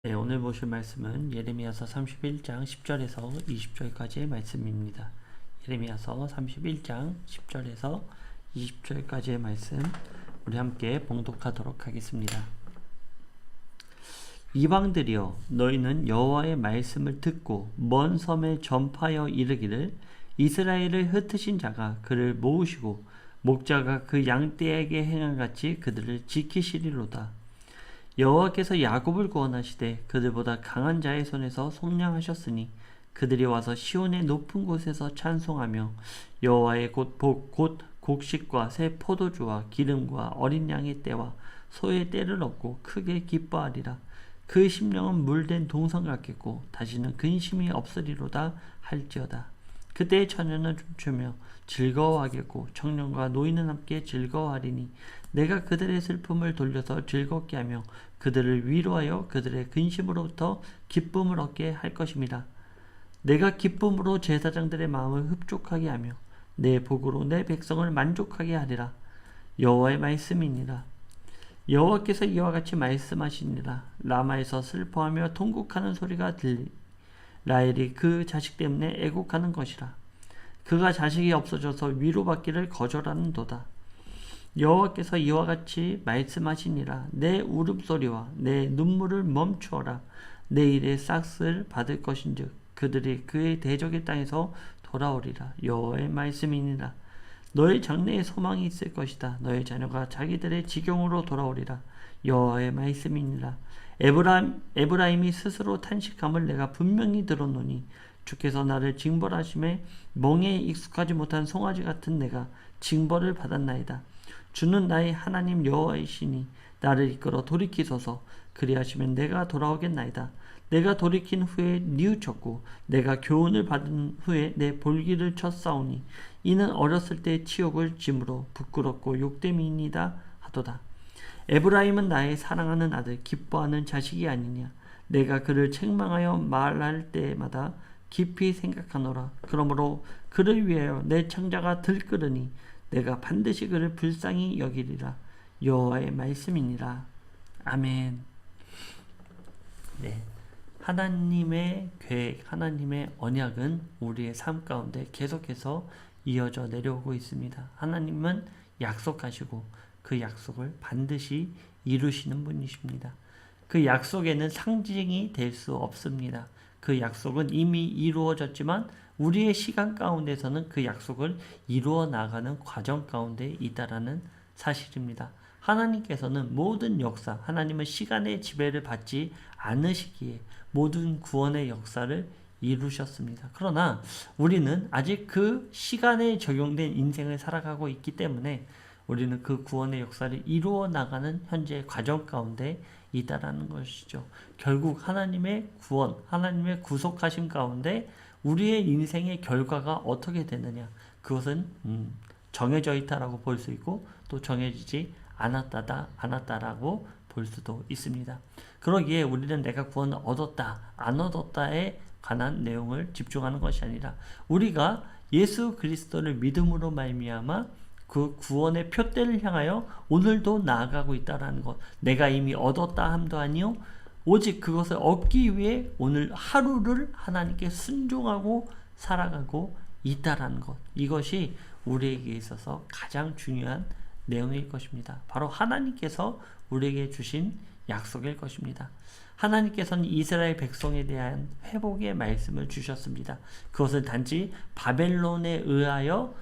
네, 오늘 보실 말씀은 예레미야서 31장 10절에서 20절까지의 말씀입니다. 예레미야서 31장 10절에서 20절까지의 말씀 우리 함께 봉독하도록 하겠습니다. 이방들이여, 너희는 여호와의 말씀을 듣고 먼 섬에 전파하여 이르기를, 이스라엘을 흩으신 자가 그를 모으시고 목자가 그 양떼에게 행한 같이 그들을 지키시리로다. 여호와께서 야곱을 구원하시되 그들보다 강한 자의 손에서 속량하셨으니 그들이 와서 시온의 높은 곳에서 찬송하며 여호와의 곧 곡식과 새 포도주와 기름과 어린 양의 때와 소의 때를 얻고 크게 기뻐하리라. 그 심령은 물된 동상 같겠고 다시는 근심이 없으리로다 할지어다. 그때의 처녀는 춤추며 즐거워하겠고 청년과 노인은 함께 즐거워하리니 내가 그들의 슬픔을 돌려서 즐겁게 하며 그들을 위로하여 그들의 근심으로부터 기쁨을 얻게 할 것입니다. 내가 기쁨으로 제사장들의 마음을 흡족하게 하며 내 복으로 내 백성을 만족하게 하리라. 여호와의 말씀이니라. 여호와께서 이와 같이 말씀하시니라. 라마에서 슬퍼하며 통곡하는 소리가 들리. 라헬이 그 자식 때문에 애곡하는 것이라. 그가 자식이 없어져서 위로받기를 거절하는도다. 여호와께서 이와 같이 말씀하시니라. 내 울음소리와 내 눈물을 멈추어라. 내 일의 싹을 받을 것인즉 그들이 그의 대적의 땅에서 돌아오리라. 여호와의 말씀이니라. 너의 장래에 소망이 있을 것이다. 너의 자녀가 자기들의 지경으로 돌아오리라. 여호와의 말씀이니라. 에브라임이 스스로 탄식함을 내가 분명히 들었노니 주께서 나를 징벌하심에 멍에에 익숙하지 못한 송아지 같은 내가 징벌을 받았나이다. 주는 나의 하나님 여호와이시니 나를 이끌어 돌이키소서. 그리하시면 내가 돌아오겠나이다. 내가 돌이킨 후에 뉘우쳤고 내가 교훈을 받은 후에 내 볼기를 쳤사오니 이는 어렸을 때의 치욕을 짐으로 부끄럽고 욕됨이니이다 하도다. 에브라임은 나의 사랑하는 아들 기뻐하는 자식이 아니냐. 내가 그를 책망하여 말할 때마다 깊이 생각하노라. 그러므로 그를 위하여 내 창자가 들끓으니 내가 반드시 그를 불쌍히 여기리라. 여호와의 말씀이니라. 아멘. 네, 하나님의 계획, 하나님의 언약은 우리의 삶 가운데 계속해서 이어져 내려오고 있습니다. 하나님은 약속하시고 그 약속을 반드시 이루시는 분이십니다. 그 약속에는 상징이 될 수 없습니다. 그 약속은 이미 이루어졌지만 우리의 시간 가운데서는 그 약속을 이루어 나가는 과정 가운데 있다라는 사실입니다. 하나님께서는 모든 역사, 하나님은 시간의 지배를 받지 않으시기에 모든 구원의 역사를 이루셨습니다. 그러나 우리는 아직 그 시간에 적용된 인생을 살아가고 있기 때문에 우리는 그 구원의 역사를 이루어 나가는 현재의 과정 가운데 있다라는 것이죠. 결국 하나님의 구원, 하나님의 구속하심 가운데 우리의 인생의 결과가 어떻게 되느냐, 그것은 정해져 있다라고 볼 수 있고 또 정해지지 않았다라고 볼 수도 있습니다. 그러기에 우리는 내가 구원을 얻었다, 안 얻었다에 관한 내용을 집중하는 것이 아니라 우리가 예수 그리스도를 믿음으로 말미암아 그 구원의 표대를 향하여 오늘도 나아가고 있다라는 것, 내가 이미 얻었다 함도 아니요 오직 그것을 얻기 위해 오늘 하루를 하나님께 순종하고 살아가고 있다라는 것, 이것이 우리에게 있어서 가장 중요한 내용일 것입니다. 바로 하나님께서 우리에게 주신 약속일 것입니다. 하나님께서는 이스라엘 백성에 대한 회복의 말씀을 주셨습니다. 그것은 단지 바벨론에 의하여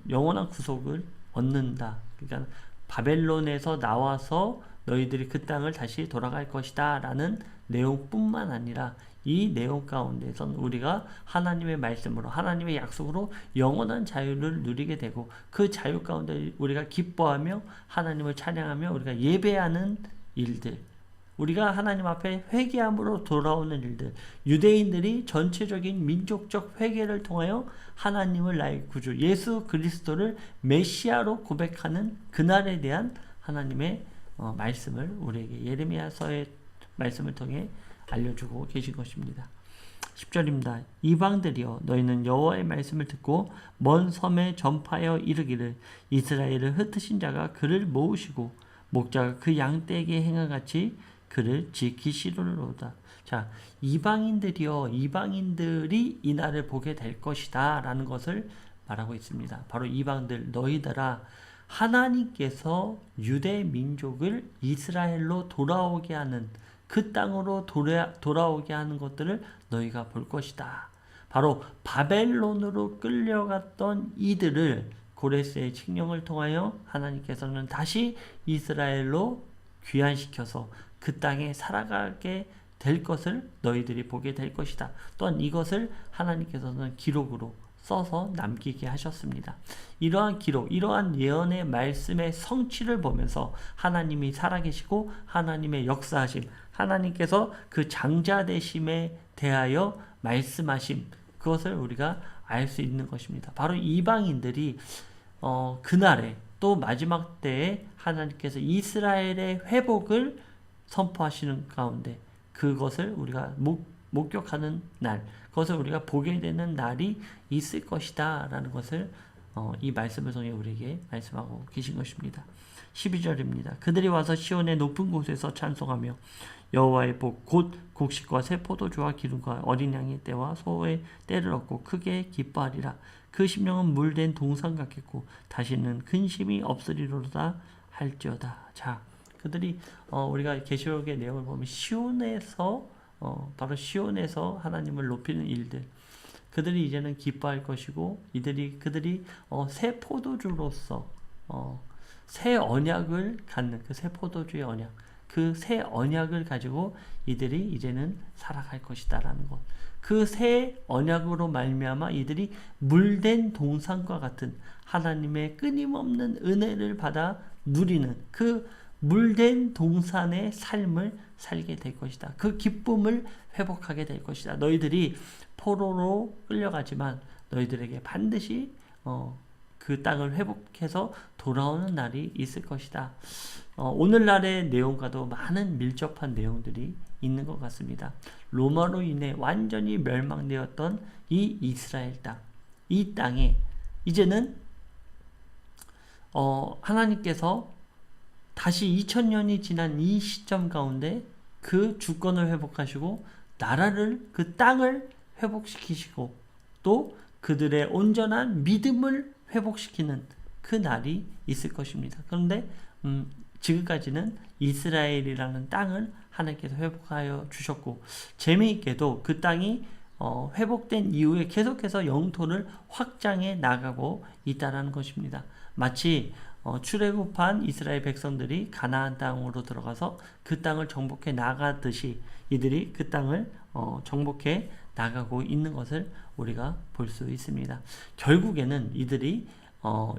영원한 구속을 얻는다. 그러니까 바벨론에서 나와서 너희들이 그 땅을 다시 돌아갈 것이다 라는 내용뿐만 아니라 이 내용 가운데선 우리가 하나님의 말씀으로, 하나님의 약속으로 영원한 자유를 누리게 되고 그 자유 가운데 우리가 기뻐하며 하나님을 찬양하며 우리가 예배하는 일들, 우리가 하나님 앞에 회개함으로 돌아오는 일들, 유대인들이 전체적인 민족적 회개를 통하여 하나님을 나의 구주 예수 그리스도를 메시아로 고백하는 그날에 대한 하나님의 말씀을 우리에게 예레미야서의 말씀을 통해 알려주고 계신 것입니다. 10절입니다. 이방들이여, 너희는 여호와의 말씀을 듣고 먼 섬에 전파하여 이르기를, 이스라엘을 흩으신 자가 그를 모으시고 목자가 그 양떼에게 행한 같이 그를 지키시리로다. 자, 이방인들이요, 이방인들이 이 날을 보게 될 것이다 라는 것을 말하고 있습니다. 바로 이방들, 너희들아, 하나님께서 유대 민족을 이스라엘로 돌아오게 하는, 그 땅으로 돌아오게 하는 것들을 너희가 볼 것이다. 바로 바벨론으로 끌려갔던 이들을 고레스의 칙령을 통하여 하나님께서는 다시 이스라엘로 귀환시켜서 그 땅에 살아가게 될 것을 너희들이 보게 될 것이다. 또한 이것을 하나님께서는 기록으로 써서 남기게 하셨습니다. 이러한 기록, 이러한 예언의 말씀의 성취를 보면서 하나님이 살아계시고 하나님의 역사하심, 하나님께서 그 장자되심에 대하여 말씀하심, 그것을 우리가 알 수 있는 것입니다. 바로 이방인들이 그날에 또 마지막 때에 하나님께서 이스라엘의 회복을 선포하시는 가운데 그것을 우리가 목격하는 날, 그것을 우리가 보게 되는 날이 있을 것이다 라는 것을 이 말씀을 통해 우리에게 말씀하고 계신 것입니다. 12절입니다. 그들이 와서 시온의 높은 곳에서 찬송하며 여호와의 복 곧 곡식과 새 포도주와 기름과 어린 양의 때와 소의 때를 얻고 크게 기뻐하리라. 그 심령은 물된 동산 같겠고 다시는 근심이 없으리로다 할지어다. 자, 그들이 우리가 계시록의 내용을 보면 시온에서 바로 시온에서 하나님을 높이는 일들, 그들이 이제는 기뻐할 것이고 그들이 새 포도주로서 새 언약을 갖는 그 새 포도주의 언약, 그 새 언약을 가지고 이들이 이제는 살아갈 것이다라는 것. 그 새 언약으로 말미암아 이들이 물된 동산과 같은 하나님의 끊임없는 은혜를 받아 누리는 그 물된 동산의 삶을 살게 될 것이다. 그 기쁨을 회복하게 될 것이다. 너희들이 포로로 끌려가지만 너희들에게 반드시 그 땅을 회복해서 돌아오는 날이 있을 것이다. 오늘날의 내용과도 많은 밀접한 내용들이 있는 것 같습니다. 로마로 인해 완전히 멸망되었던 이 이스라엘 땅, 이 땅에 이제는 하나님께서 다시 2000년이 지난 이 시점 가운데 그 주권을 회복하시고 나라를, 그 땅을 회복시키시고 또 그들의 온전한 믿음을 회복시키는 그 날이 있을 것입니다. 그런데 지금까지는 이스라엘이라는 땅을 하나님께서 회복하여 주셨고 재미있게도 그 땅이 회복된 이후에 계속해서 영토를 확장해 나가고 있다는 것입니다. 마치 출애굽한 이스라엘 백성들이 가나안 땅으로 들어가서 그 땅을 정복해 나가듯이 이들이 그 땅을 정복해 나가고 있는 것을 우리가 볼 수 있습니다. 결국에는 이들이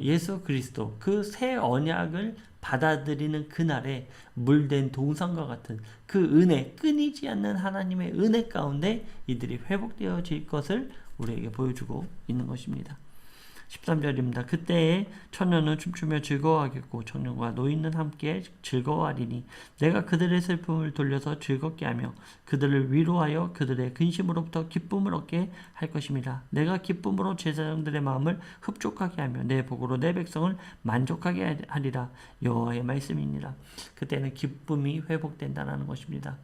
예수 그리스도 그 새 언약을 받아들이는 그날에 물된 동산과 같은 그 은혜, 끊이지 않는 하나님의 은혜 가운데 이들이 회복되어질 것을 우리에게 보여주고 있는 것입니다. 13절입니다. 그때에 처녀는 춤추며 즐거워하겠고 청년과 노인은 함께 즐거워하리니 내가 그들의 슬픔을 돌려서 즐겁게 하며 그들을 위로하여 그들의 근심으로부터 기쁨을 얻게 할 것입니다. 내가 기쁨으로 제사장들의 마음을 흡족하게 하며 내 복으로 내 백성을 만족하게 하리라. 여호와의 말씀이니라. 그때는 기쁨이 회복된다는 것입니다.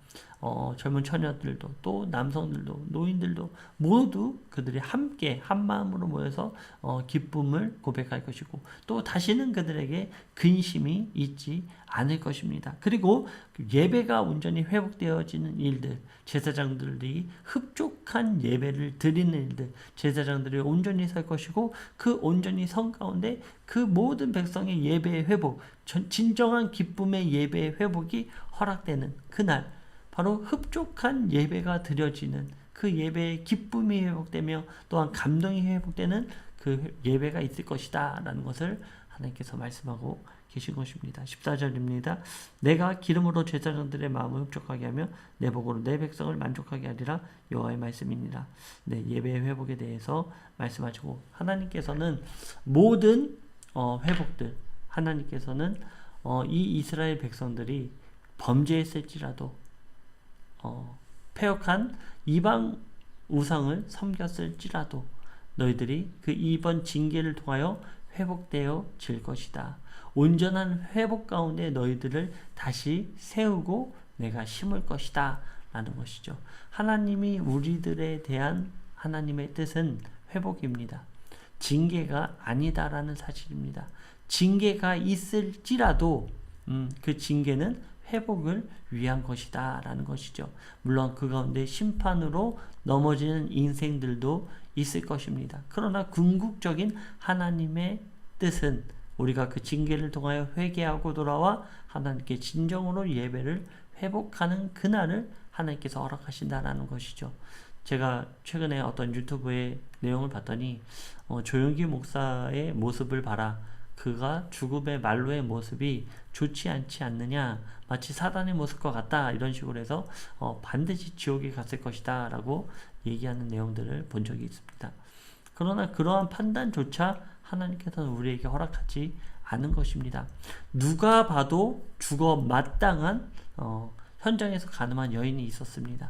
젊은 처녀들도 또 남성들도 노인들도 모두 그들이 함께 한 마음으로 모여서 기쁨을 고백할 것이고 또 다시는 그들에게 근심이 있지 않을 것입니다. 그리고 예배가 온전히 회복되어지는 일들, 제사장들이 흡족한 예배를 드리는 일들, 제사장들이 온전히 살 것이고 그 온전히 성 가운데 그 모든 백성의 예배의 회복, 진정한 기쁨의 예배의 회복이 허락되는 그날, 바로 흡족한 예배가 드려지는 그 예배의 기쁨이 회복되며 또한 감동이 회복되는 그 예배가 있을 것이다 라는 것을 하나님께서 말씀하고 계신 것입니다. 14절입니다. 내가 기름으로 제사장들의 마음을 흡족하게 하며 내 복으로 내 백성을 만족하게 하리라. 여호와의 말씀이니라. 네, 예배의 회복에 대해서 말씀하시고 하나님께서는 모든 회복들, 하나님께서는 이 이스라엘 백성들이 범죄했을지라도 패역한 이방 우상을 섬겼을지라도 너희들이 그 이번 징계를 통하여 회복되어질 것이다. 온전한 회복 가운데 너희들을 다시 세우고 내가 심을 것이다 라는 것이죠. 하나님이 우리들에 대한 하나님의 뜻은 회복입니다. 징계가 아니다라는 사실입니다. 징계가 있을지라도 그 징계는 회복을 위한 것이다 라는 것이죠. 물론 그 가운데 심판으로 넘어지는 인생들도 있을 것입니다. 그러나 궁극적인 하나님의 뜻은 우리가 그 징계를 통하여 회개하고 돌아와 하나님께 진정으로 예배를 회복하는 그날을 하나님께서 허락하신다라는 것이죠. 제가 최근에 어떤 유튜브의 내용을 봤더니 조용기 목사의 모습을 봐라. 그가 죽음의 말로의 모습이 좋지 않지 않느냐, 마치 사단의 모습과 같다, 이런 식으로 해서 반드시 지옥에 갔을 것이다 라고 얘기하는 내용들을 본 적이 있습니다. 그러나 그러한 판단조차 하나님께서는 우리에게 허락하지 않은 것입니다. 누가 봐도 죽어 마땅한 현장에서 가늠한 여인이 있었습니다.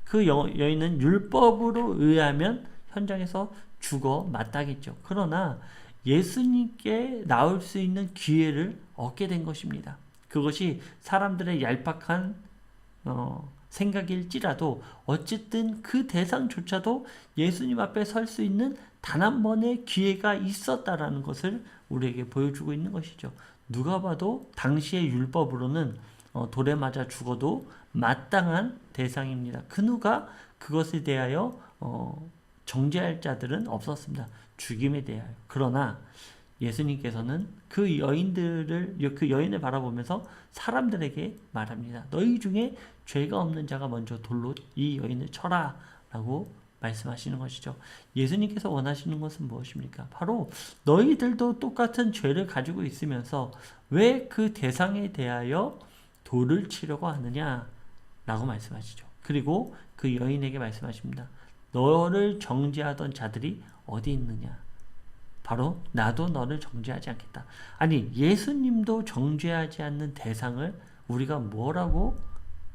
그 여인은 율법으로 의하면 현장에서 죽어 마땅했죠. 그러나 예수님께 나올 수 있는 기회를 얻게 된 것입니다. 그것이 사람들의 얄팍한 생각일지라도 어쨌든 그 대상조차도 예수님 앞에 설 수 있는 단 한 번의 기회가 있었다라는 것을 우리에게 보여주고 있는 것이죠. 누가 봐도 당시의 율법으로는 돌에 맞아 죽어도 마땅한 대상입니다. 그 누가 그것에 대하여 정죄할 자들은 없었습니다. 죽임에 대하여. 그러나 예수님께서는 그 여인을 바라보면서 사람들에게 말합니다. 너희 중에 죄가 없는 자가 먼저 돌로 이 여인을 쳐라 라고 말씀하시는 것이죠. 예수님께서 원하시는 것은 무엇입니까? 바로 너희들도 똑같은 죄를 가지고 있으면서 왜 그 대상에 대하여 돌을 치려고 하느냐 라고 말씀하시죠. 그리고 그 여인에게 말씀하십니다. 너를 정죄하던 자들이 어디 있느냐? 바로 나도 너를 정죄하지 않겠다. 아니, 예수님도 정죄하지 않는 대상을 우리가 뭐라고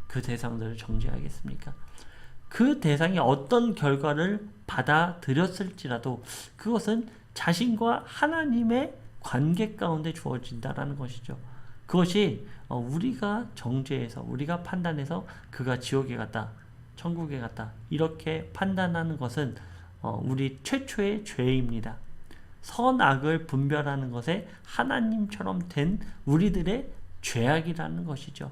그 대상들을 정죄하겠습니까? 그 대상이 어떤 결과를 받아들였을지라도 그것은 자신과 하나님의 관계 가운데 주어진다라는 것이죠. 그것이 우리가 정죄해서, 우리가 판단해서 그가 지옥에 갔다, 천국에 갔다 이렇게 판단하는 것은 우리 최초의 죄입니다. 선악을 분별하는 것에 하나님처럼 된 우리들의 죄악이라는 것이죠.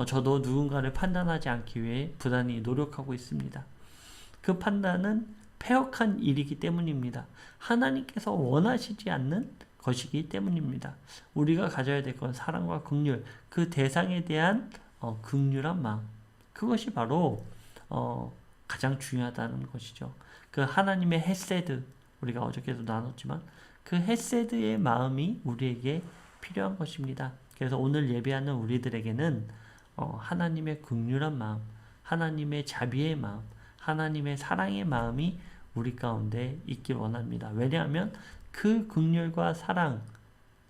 저도 누군가를 판단하지 않기 위해 부단히 노력하고 있습니다. 그 판단은 폐역한 일이기 때문입니다. 하나님께서 원하시지 않는 것이기 때문입니다. 우리가 가져야 될 건 사랑과 긍휼, 그 대상에 대한 긍휼한 마음, 그것이 바로 가장 중요하다는 것이죠. 그 하나님의 헤세드, 우리가 어저께도 나눴지만 그 헤세드의 마음이 우리에게 필요한 것입니다. 그래서 오늘 예배하는 우리들에게는 하나님의 긍휼한 마음, 하나님의 자비의 마음, 하나님의 사랑의 마음이 우리 가운데 있길 원합니다. 왜냐하면 그 긍휼과 사랑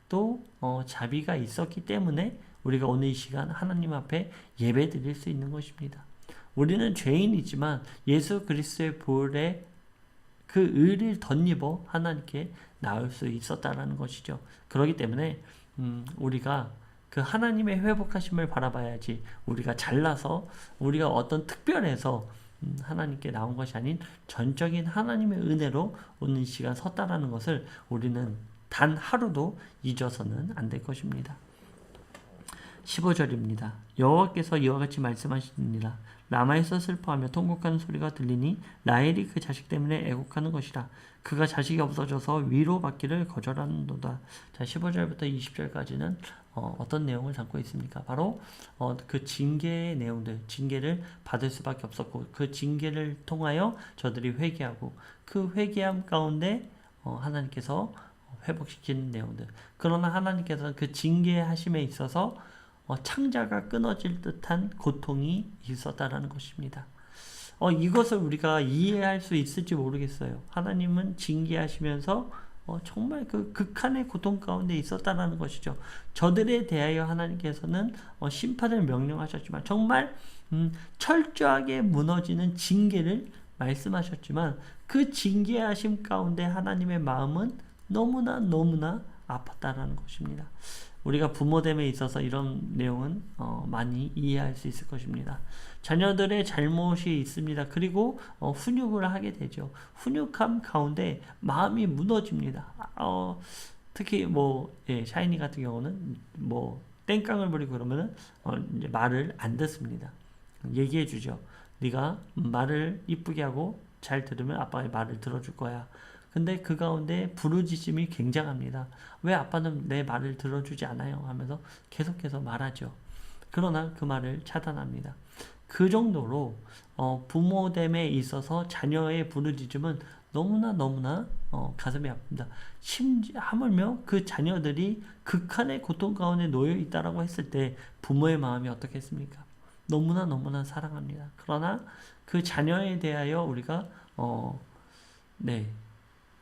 또 자비가 있었기 때문에 우리가 오늘 이 시간 하나님 앞에 예배 드릴 수 있는 것입니다. 우리는 죄인이지만 예수 그리스도의 보혈에 그 의를 덧입어 하나님께 나올 수 있었다라는 것이죠. 그렇기 때문에 우리가 그 하나님의 회복하심을 바라봐야지, 우리가 잘나서 우리가 어떤 특별해서 하나님께 나온 것이 아닌 전적인 하나님의 은혜로 오늘 이 시간 섰다라는 것을 우리는 단 하루도 잊어서는 안 될 것입니다. 15절입니다. 여호와께서 이와 같이 말씀하시니라. 라마에서 슬퍼하며 통곡하는 소리가 들리니 라헬이 그 자식 때문에 애곡하는 것이라. 그가 자식이 없어져서 위로받기를 거절하는도다. 자, 15절부터 20절까지는 어떤 내용을 담고 있습니까? 바로 그 징계의 내용들, 징계를 받을 수밖에 없었고 그 징계를 통하여 저들이 회개하고 그 회개함 가운데 하나님께서 회복시키는 내용들. 그러나 하나님께서는 그 징계하심에 있어서 창자가 끊어질 듯한 고통이 있었다라는 것입니다. 이것을 우리가 이해할 수 있을지 모르겠어요. 하나님은 징계하시면서 정말 그 극한의 고통 가운데 있었다라는 것이죠. 저들에 대하여 하나님께서는 심판을 명령하셨지만 정말 철저하게 무너지는 징계를 말씀하셨지만 그 징계하심 가운데 하나님의 마음은 너무나 아팠다라는 것입니다. 우리가 부모됨에 있어서 이런 내용은 많이 이해할 수 있을 것입니다. 자녀들의 잘못이 있습니다. 그리고 훈육을 하게 되죠. 훈육함 가운데 마음이 무너집니다. 특히 샤이니 같은 경우는 땡깡을 부리고 그러면은 이제 말을 안 듣습니다. 얘기해 주죠. 네가 말을 이쁘게 하고 잘 들으면 아빠의 말을 들어줄 거야. 근데 그 가운데 부르짖음이 굉장합니다. 왜 아빠는 내 말을 들어주지 않아요? 하면서 계속해서 말하죠. 그러나 그 말을 차단합니다. 그 정도로 부모됨에 있어서 자녀의 부르짖음은 너무나 가슴이 아픕니다. 하물며 그 자녀들이 극한의 고통 가운데 놓여 있다라고 했을 때 부모의 마음이 어떻겠습니까? 너무나 사랑합니다. 그러나 그 자녀에 대하여 우리가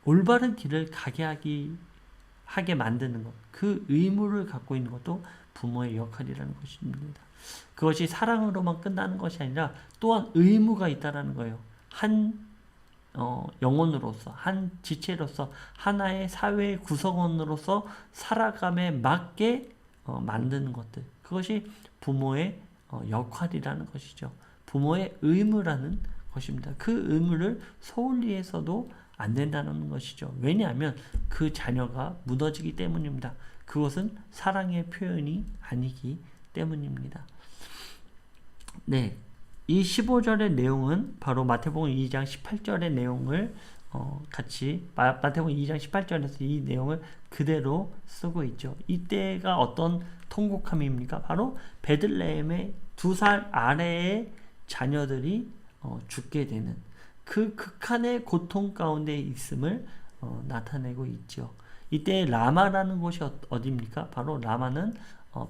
올바른 길을 하게 만드는 것, 그 의무를 갖고 있는 것도 부모의 역할이라는 것입니다. 그것이 사랑으로만 끝나는 것이 아니라 또한 의무가 있다라는 거예요. 한 영혼으로서, 한 지체로서, 하나의 사회의 구성원으로서 살아감에 맞게 만드는 것들. 그것이 부모의 역할이라는 것이죠. 부모의 의무라는 것입니다. 그 의무를 소홀히 해서도 안 된다는 것이죠. 왜냐하면 그 자녀가 무너지기 때문입니다. 그것은 사랑의 표현이 아니기 때문입니다. 네, 이 15절의 내용은 바로 마태복음 2장 18절의 내용을 마태복음 2장 18절에서 이 내용을 그대로 쓰고 있죠. 이때가 어떤 통곡함입니까? 바로 베들레헴의 2살 아래의 자녀들이 죽게 되는 그 극한의 고통 가운데 있음을 나타내고 있죠. 이때 라마라는 곳이 어디입니까? 바로 라마는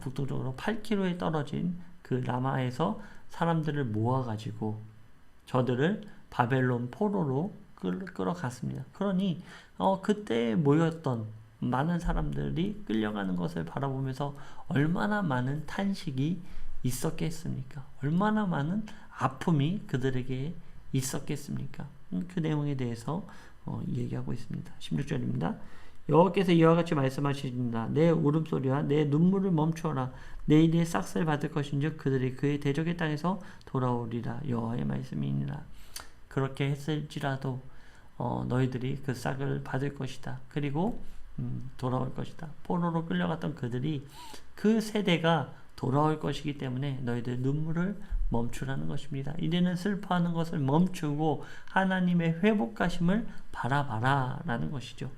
북동쪽으로 8km에 떨어진 그 라마에서 사람들을 모아가지고 저들을 바벨론 포로로 끌어갔습니다. 그러니 그때 모였던 많은 사람들이 끌려가는 것을 바라보면서 얼마나 많은 탄식이 있었겠습니까? 얼마나 많은 아픔이 그들에게 있었겠습니까? 그 내용에 대해서 얘기하고 있습니다. 16절입니다. 여호와께서 이와 같이 말씀하시니라. 내 울음소리와 내 눈물을 멈추어라. 내일의 싹을 받을 것인즉 그들이 그의 대적의 땅에서 돌아오리라. 여호와의 말씀이니라. 그렇게 했을지라도 너희들이 그 싹을 받을 것이다. 그리고 돌아올 것이다. 포로로 끌려갔던 그들이 그 세대가 돌아올 것이기 때문에 너희들 눈물을 멈추라는 것입니다. 이제는 슬퍼하는 것을 멈추고 하나님의 회복하심을 바라봐라 라는 것이죠.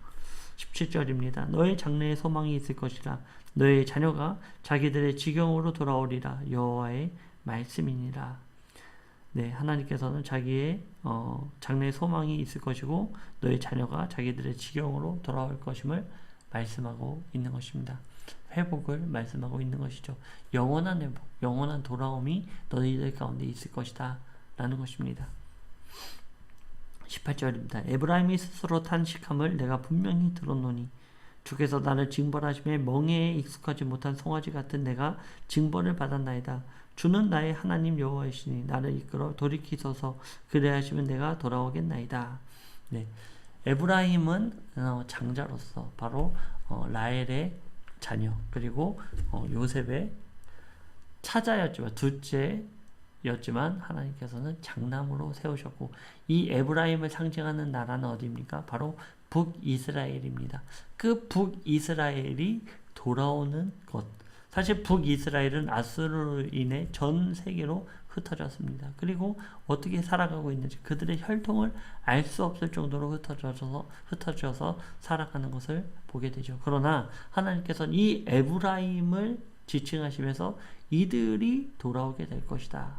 17절입니다. 너의 장래에 소망이 있을 것이라. 너의 자녀가 자기들의 지경으로 돌아오리라. 여호와의 말씀이니라. 네, 하나님께서는 자기의 장래에 소망이 있을 것이고 너의 자녀가 자기들의 지경으로 돌아올 것임을 말씀하고 있는 것입니다. 회복을 말씀하고 있는 것이죠. 영원한 회복, 영원한 돌아옴이 너희들 가운데 있을 것이다 라는 것입니다. 18절입니다. 에브라임이 스스로 탄식함을 내가 분명히 들었노니 주께서 나를 징벌하심에 멍에에 익숙하지 못한 송아지 같은 내가 징벌을 받았나이다. 주는 나의 하나님 여호와이시니 나를 이끌어 돌이키소서. 그래하시면 내가 돌아오겠나이다. 네, 에브라임은 장자로서 바로 라헬의 자녀 그리고 요셉의 차자였지만 둘째였지만 하나님께서는 장남으로 세우셨고 이 에브라임을 상징하는 나라는 어디입니까? 바로 북이스라엘입니다. 그 북이스라엘이 돌아오는 것. 사실 북이스라엘은 아수르로 인해 전 세계로 흩어졌습니다. 그리고 어떻게 살아가고 있는지 그들의 혈통을 알 수 없을 정도로 흩어져서 살아가는 것을 보게 되죠. 그러나 하나님께서는 이 에브라임을 지칭하시면서 이들이 돌아오게 될 것이다.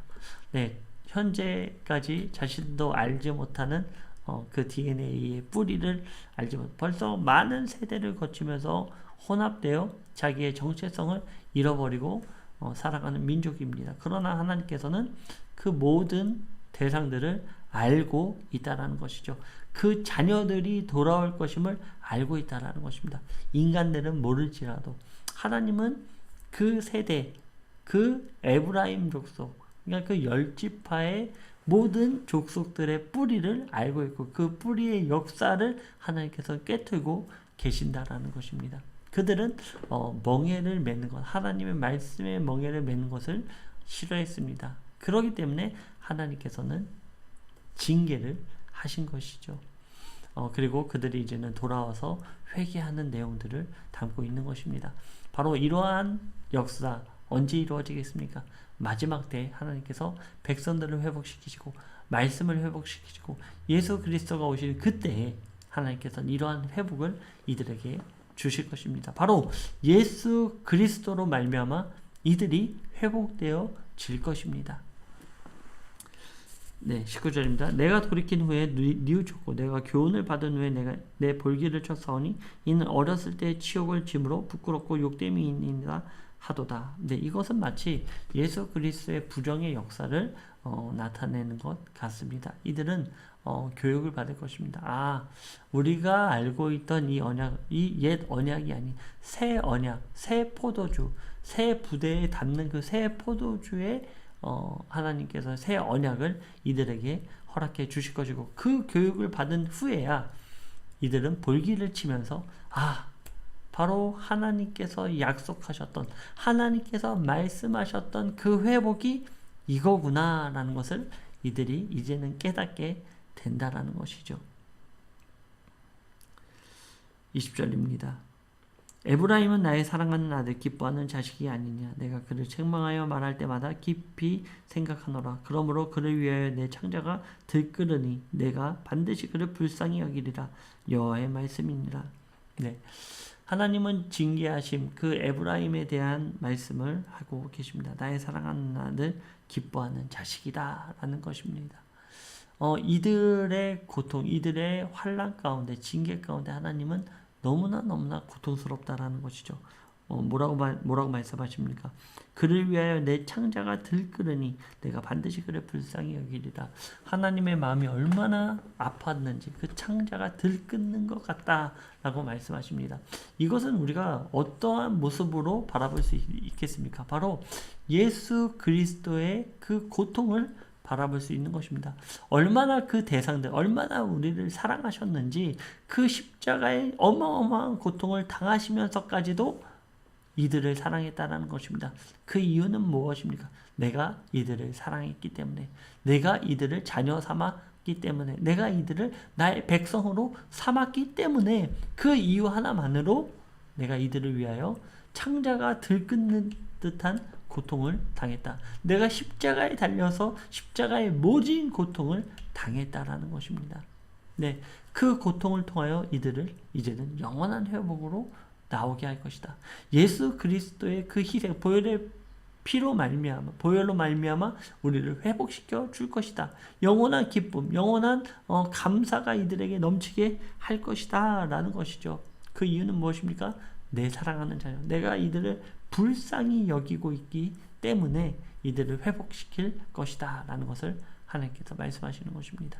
네, 현재까지 자신도 알지 못하는 그 DNA의 뿌리를 알지 못. 벌써 많은 세대를 거치면서 혼합되어 자기의 정체성을 잃어버리고 살아가는 민족입니다. 그러나 하나님께서는 그 모든 대상들을 알고 있다라는 것이죠. 그 자녀들이 돌아올 것임을 알고 있다라는 것입니다. 인간들은 모를지라도 하나님은 그 세대, 그 에브라임 족속, 그러니까 그 10지파의 모든 족속들의 뿌리를 알고 있고 그 뿌리의 역사를 하나님께서 꿰뚫고 계신다라는 것입니다. 그들은 멍에를 매는 것, 하나님의 말씀에 멍에를 매는 것을 싫어했습니다. 그렇기 때문에 하나님께서는 징계를 하신 것이죠. 그리고 그들이 이제는 돌아와서 회개하는 내용들을 담고 있는 것입니다. 바로 이러한 역사 언제 이루어지겠습니까? 마지막 때에 하나님께서 백성들을 회복시키시고 말씀을 회복시키시고 예수 그리스도가 오실 그때에 하나님께서는 이러한 회복을 이들에게 주실 것입니다. 바로 예수 그리스도로 말미암아 이들이 회복되어 질 것입니다. 네, 19절입니다. 내가 돌이킨 후에 뉘우쳤고 내가 교훈을 받은 후에 내가 내 볼기를 쳤사오니 이는 어렸을 때 치욕을 짐으로 부끄럽고 욕됨이니라 하도다. 네, 이것은 마치 예수 그리스도의 부정의 역사를 나타내는 것 같습니다. 이들은 교육을 받을 것입니다. 우리가 알고 있던 이 언약, 이 옛 언약이 아닌 새 언약, 새 포도주, 새 부대에 담는 그 새 포도주의 하나님께서 새 언약을 이들에게 허락해 주실 것이고 그 교육을 받은 후에야 이들은 볼기를 치면서 바로 하나님께서 약속하셨던 하나님께서 말씀하셨던 그 회복이 이거구나 라는 것을 이들이 이제는 깨닫게 된다라는 것이죠. 20절입니다. 에브라임은 나의 사랑하는 아들 기뻐하는 자식이 아니냐. 내가 그를 책망하여 말할 때마다 깊이 생각하노라. 그러므로 그를 위하여 내 창자가 들끓으니 내가 반드시 그를 불쌍히 여기리라. 여호와의 말씀이니라. 네, 하나님은 징계하심 그 에브라임에 대한 말씀을 하고 계십니다. 나의 사랑하는 아들 기뻐하는 자식이다 라는 것입니다. 이들의 고통, 이들의 환난 가운데, 징계 가운데 하나님은 너무나 고통스럽다라는 것이죠. 뭐라고 말씀하십니까? 그를 위하여 내 창자가 들끓으니 내가 반드시 그를 불쌍히 여기리라. 하나님의 마음이 얼마나 아팠는지 그 창자가 들끓는 것 같다라고 말씀하십니다. 이것은 우리가 어떠한 모습으로 바라볼 수 있겠습니까? 바로 예수 그리스도의 그 고통을 바라볼 수 있는 것입니다. 얼마나 그 대상들, 얼마나 우리를 사랑하셨는지 그 십자가의 어마어마한 고통을 당하시면서까지도 이들을 사랑했다는 것입니다. 그 이유는 무엇입니까? 내가 이들을 사랑했기 때문에, 내가 이들을 자녀 삼았기 때문에, 내가 이들을 나의 백성으로 삼았기 때문에 그 이유 하나만으로 내가 이들을 위하여 창자가 들끓는 듯한 고통을 당했다. 내가 십자가에 달려서 십자가의 모진 고통을 당했다라는 것입니다. 네, 그 고통을 통하여 이들을 이제는 영원한 회복으로 나오게 할 것이다. 예수 그리스도의 그 희생, 보혈의 피로 말미암아, 보혈로 말미암아 우리를 회복시켜 줄 것이다. 영원한 기쁨, 영원한 감사가 이들에게 넘치게 할 것이다 라는 것이죠. 그 이유는 무엇입니까? 내 사랑하는 자녀, 내가 이들을 불쌍히 여기고 있기 때문에 이들을 회복시킬 것이다 라는 것을 하나님께서 말씀하시는 것입니다.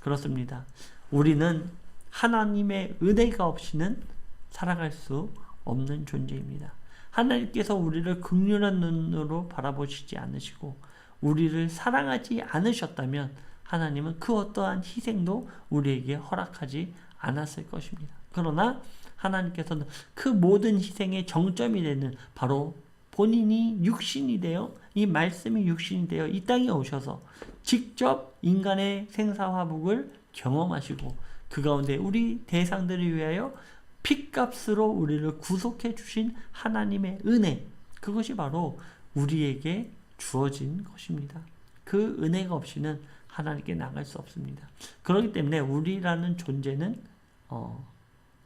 그렇습니다. 우리는 하나님의 은혜가 없이는 살아갈 수 없는 존재입니다. 하나님께서 우리를 긍휼한 눈으로 바라보시지 않으시고 우리를 사랑하지 않으셨다면 하나님은 그 어떠한 희생도 우리에게 허락하지 않았을 것입니다. 그러나 하나님께서는 그 모든 희생의 정점이 되는 바로 본인이 육신이 되어 이 말씀이 육신이 되어 이 땅에 오셔서 직접 인간의 생사화복을 경험하시고 그 가운데 우리 대상들을 위하여 핏값으로 우리를 구속해 주신 하나님의 은혜, 그것이 바로 우리에게 주어진 것입니다. 그 은혜가 없이는 하나님께 나갈 수 없습니다. 그렇기 때문에 우리라는 존재는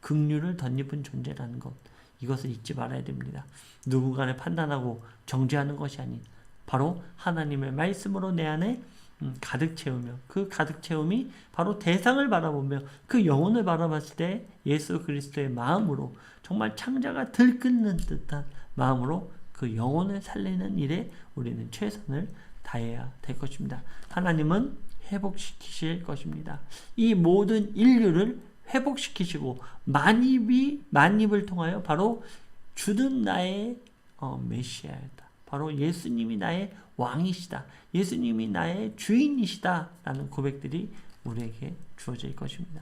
긍휼을 덧입은 존재라는 것, 이것을 잊지 말아야 됩니다. 누군가를 판단하고 정죄하는 것이 아닌 바로 하나님의 말씀으로 내 안에 가득 채우며 그 가득 채움이 바로 대상을 바라보며 그 영혼을 바라봤을 때 예수 그리스도의 마음으로 정말 창자가 들끓는 듯한 마음으로 그 영혼을 살리는 일에 우리는 최선을 다해야 될 것입니다. 하나님은 회복시키실 것입니다. 이 모든 인류를 회복시키시고 만입을 통하여 바로 주는 나의 메시아였다. 바로 예수님이 나의 왕이시다. 예수님이 나의 주인이시다. 라는 고백들이 우리에게 주어질 것입니다.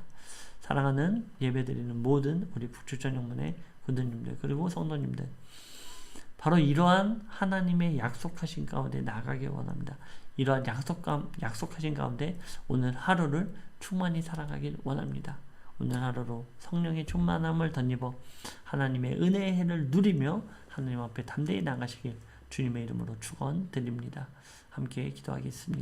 사랑하는 예배드리는 모든 우리 북주전영문의 구도님들 그리고 성도님들 바로 이러한 하나님의 약속하신 가운데 나가길 원합니다. 이러한 약속하신 가운데 오늘 하루를 충만히 살아가길 원합니다. 오늘 하루로 성령의 충만함을 덧입어 하나님의 은혜의 해를 누리며 하나님 앞에 담대히 나가시길 주님의 이름으로 축원드립니다. 함께 기도하겠습니다.